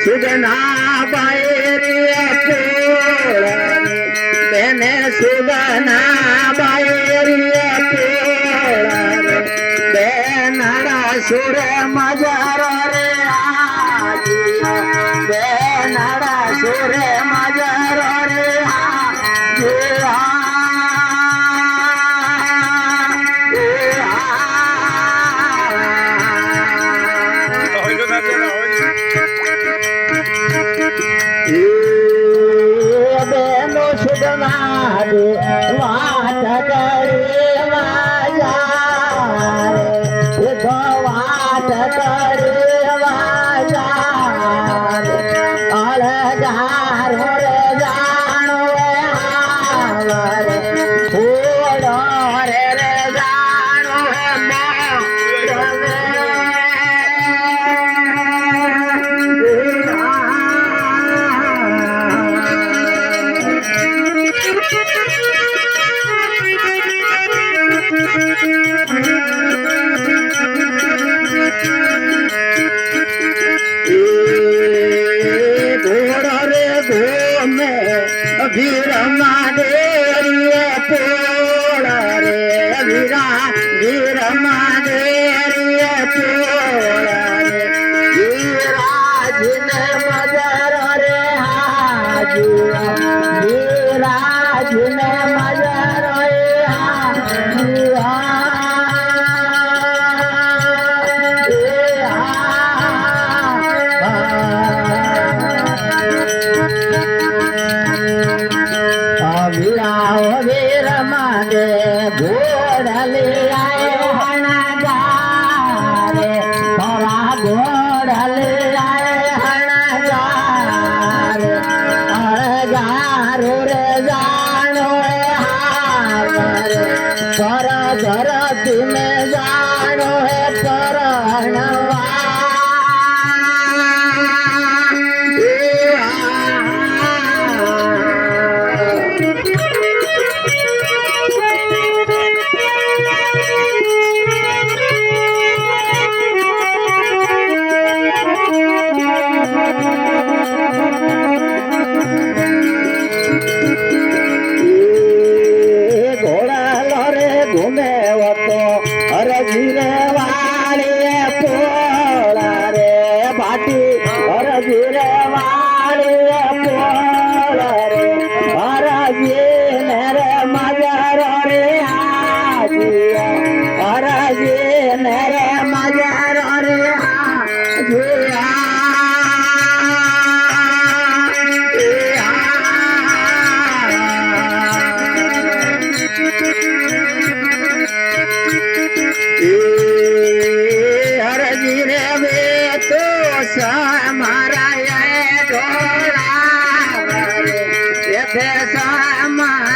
सुगना बाहेरिया पोळा बेने सुगना बाहेरिया पोळा बेनाडा सुर मजार रे आजिया बेनाडा सुर मजार रे आजिया बेनो सुगना रे वाट करे माझ्या रे वाट करे माझ्या अलगार रे जाणो रे ओढो रे रे जाणो वीरमा देरिये पोळा रे वीरमा देरिये पोळा रे वीराजिने मजार रे हाजिया वीराजिने मजार रे हाजिया वीरमा दे घोडले आए हणा रे थोड़ा घोडले आए हणा रे अळगारो रे जाणो हार कर घर तुमे जाणो है करणवा गिरे वाले पोळा रे बाटी गिरे वाले पोळा रे रे मजार रे हाजिया रे मजार रे हाजिया हमारा ये ढोला ये